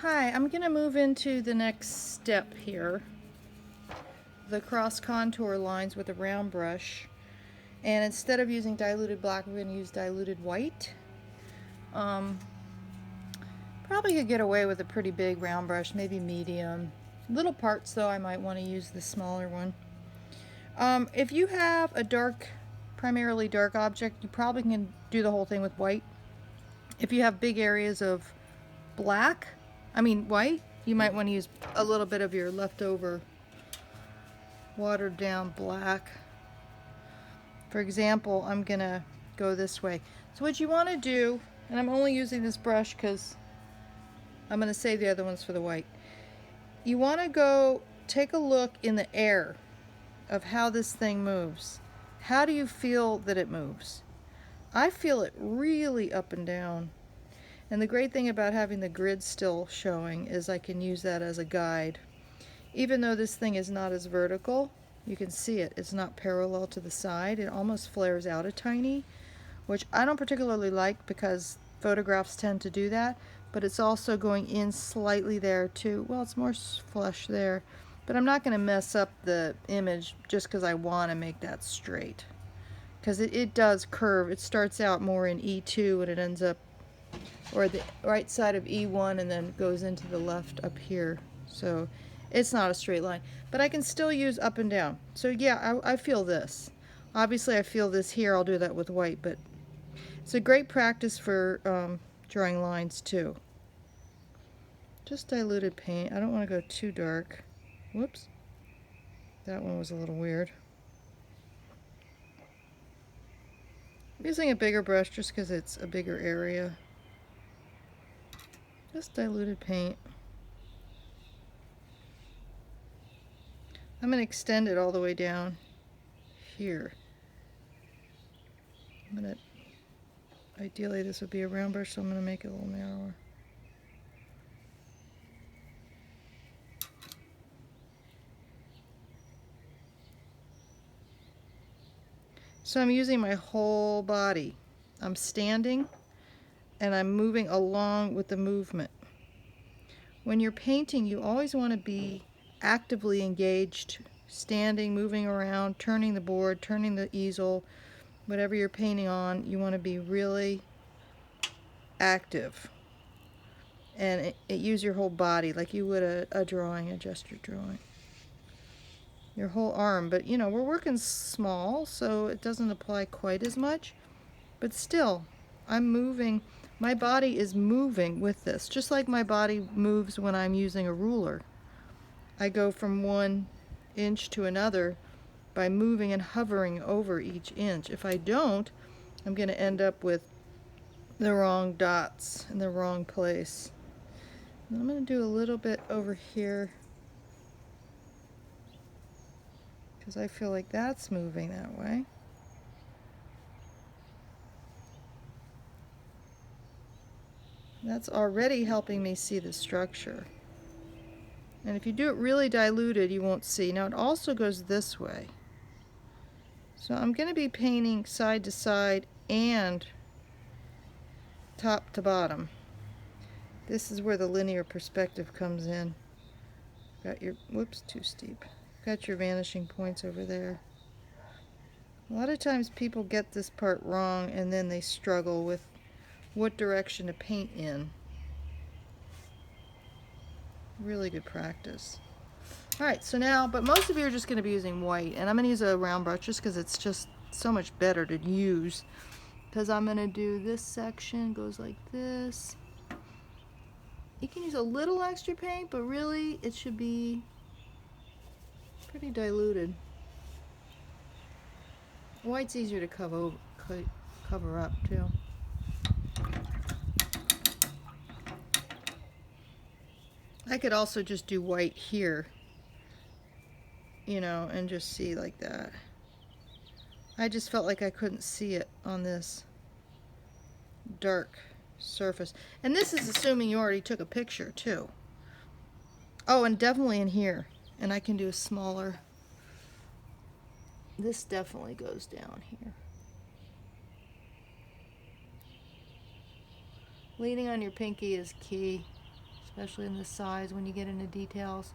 Hi, I'm going to move into the next step here, the cross contour lines with a round brush. And instead of using diluted black, we're going to use diluted white. Um, Probably could get away with a pretty big round brush, maybe medium. Little parts though, I might want to use the smaller one. If you have a primarily dark object, you probably can do the whole thing with white. If you have big areas of white, you might want to use a little bit of your leftover watered down black. For example, I'm gonna go this way. So what you want to do, and I'm only using this brush because I'm gonna save the other ones for the white. You want to go take a look in the air of how this thing moves. How do you feel that it moves? I feel it really up and down. And the great thing about having the grid still showing is I can use that as a guide. Even though this thing is not as vertical, you can see it. It's not parallel to the side. It almost flares out a tiny, which I don't particularly like because photographs tend to do that, but it's also going in slightly there too. Well, it's more flush there, but I'm not going to mess up the image just because I want to make that straight. Because it does curve. It starts out more in E2 and it ends up, or the right side of E1 and then goes into the left up here. So it's not a straight line, but I can still use up and down. So yeah, I feel this. Obviously I feel this here. I'll do that with white, but it's a great practice for drawing lines too. Just diluted paint. I don't want to go too dark. Whoops. That one was a little weird. I'm using a bigger brush just because it's a bigger area. Just diluted paint. I'm going to extend it all the way down here. Ideally this would be a round brush, so I'm going to make it a little narrower. So I'm using my whole body. I'm standing and I'm moving along with the movement. When you're painting, you always want to be actively engaged, standing, moving around, turning the board, turning the easel, whatever you're painting on. You want to be really active and use your whole body like you would a drawing, a gesture drawing. Your whole arm, but you know, we're working small, so it doesn't apply quite as much, but still, I'm moving. My body is moving with this, just like my body moves when I'm using a ruler. I go from 1 inch to another by moving and hovering over each inch. If I don't, I'm going to end up with the wrong dots in the wrong place. And I'm going to do a little bit over here because I feel like that's moving that way. That's already helping me see the structure. And if you do it really diluted, you won't see. Now it also goes this way. So I'm going to be painting side to side and top to bottom. This is where the linear perspective comes in. Got your, whoops, too steep. Got your vanishing points over there. A lot of times people get this part wrong and then they struggle with what direction to paint in. Really good practice. Alright, so now, but most of you are just going to be using white, and I'm going to use a round brush just because it's just so much better to use. Because I'm going to do this section, goes like this. You can use a little extra paint, but really it should be pretty diluted. White's easier to cover up too. I could also just do white here, you know, and just see like that. I just felt like I couldn't see it on this dark surface. And this is assuming you already took a picture too. Oh, and definitely in here. And I can do a smaller. This definitely goes down here. Leaning on your pinky is key, especially in the size when you get into details.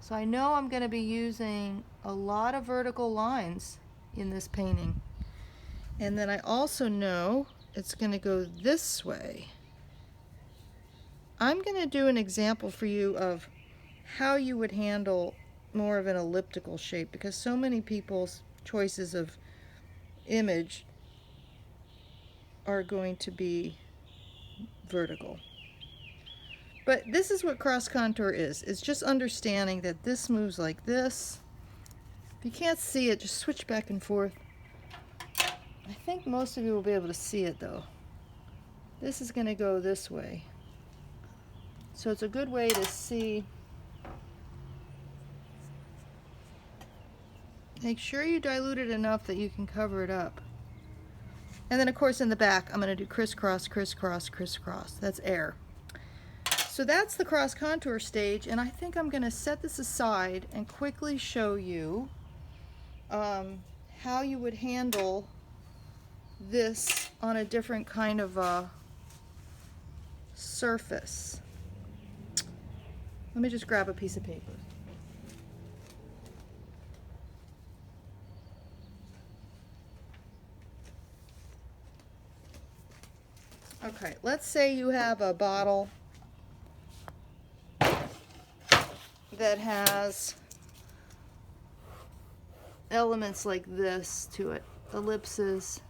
So I know I'm going to be using a lot of vertical lines in this painting. And then I also know it's going to go this way. I'm going to do an example for you of how you would handle more of an elliptical shape, because so many people's choices of image are going to be vertical. But this is what cross contour is. It's just understanding that this moves like this. If you can't see it, just switch back and forth. I think most of you will be able to see it though. This is going to go this way. So it's a good way to see. Make sure you dilute it enough that you can cover it up. And then of course in the back I'm going to do crisscross, crisscross, crisscross. That's air. So that's the cross contour stage, and I think I'm going to set this aside and quickly show you how you would handle this on a different kind of surface. Let me just grab a piece of paper. Okay, let's say you have a bottle that has elements like this to it, ellipses,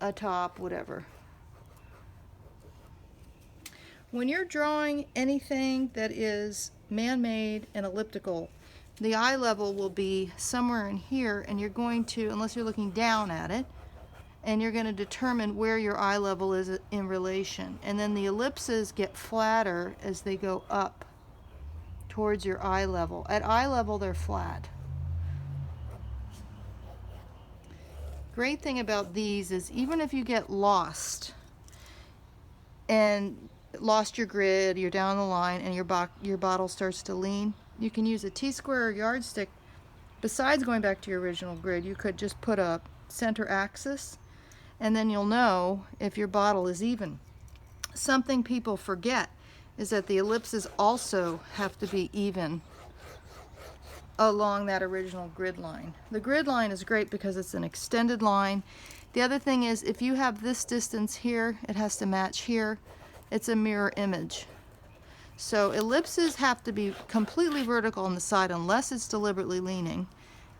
a top, whatever. When you're drawing anything that is man-made and elliptical, the eye level will be somewhere in here, and you're going to, unless you're looking down at it, and you're going to determine where your eye level is in relation. And then the ellipses get flatter as they go up towards your eye level. At eye level, they're flat. Great thing about these is even if you get lost and lost your grid, you're down the line, and your bottle starts to lean, you can use a T-square or yardstick. Besides going back to your original grid, you could just put a center axis, and then you'll know if your bottle is even. Something people forget is that the ellipses also have to be even along that original grid line. The grid line is great because it's an extended line. The other thing is, if you have this distance here, it has to match here. It's a mirror image. So ellipses have to be completely vertical on the side unless it's deliberately leaning.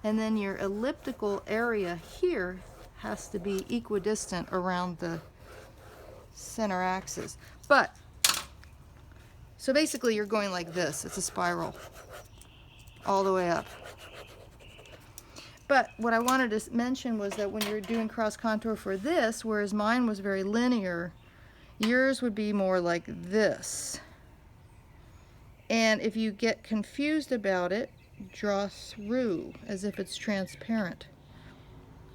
And then your elliptical area here has to be equidistant around the center axis. But, so basically you're going like this. It's a spiral all the way up. But what I wanted to mention was that when you're doing cross contour for this, whereas mine was very linear, yours would be more like this. And if you get confused about it, draw through as if it's transparent,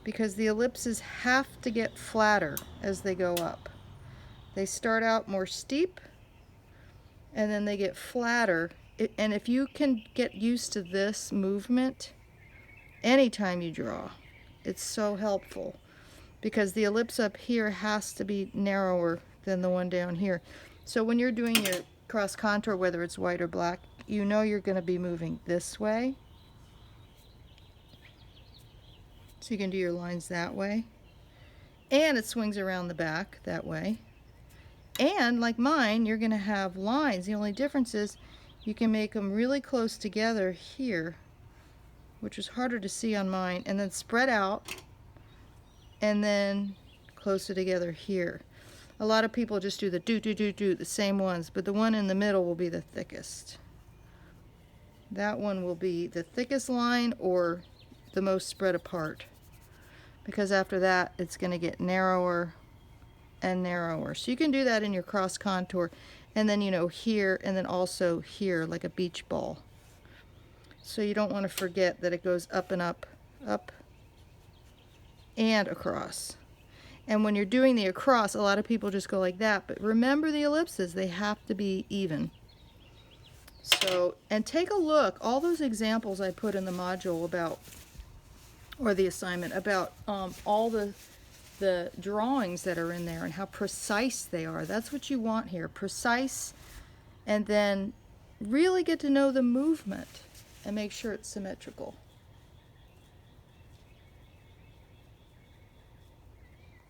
because the ellipses have to get flatter as they go up. They start out more steep and then they get flatter. And if you can get used to this movement anytime you draw, it's so helpful, because the ellipse up here has to be narrower than the one down here. So when you're doing your cross contour, whether it's white or black, you know you're going to be moving this way. So you can do your lines that way. And it swings around the back that way. And like mine, you're going to have lines. The only difference is you can make them really close together here, which is harder to see on mine, and then spread out and then closer together here. A lot of people just do the the same ones, but the one in the middle will be the thickest. That one will be the thickest line or the most spread apart, because after that it's going to get narrower and narrower. So you can do that in your cross contour, and then, you know, here and then also here, like a beach ball. So you don't want to forget that it goes up and up, up and across. And when you're doing the across, a lot of people just go like that, but remember the ellipses, they have to be even. So, and take a look, all those examples I put in the module about, or the assignment, about all the the drawings that are in there and how precise they are. That's what you want here, precise, and then really get to know the movement and make sure it's symmetrical.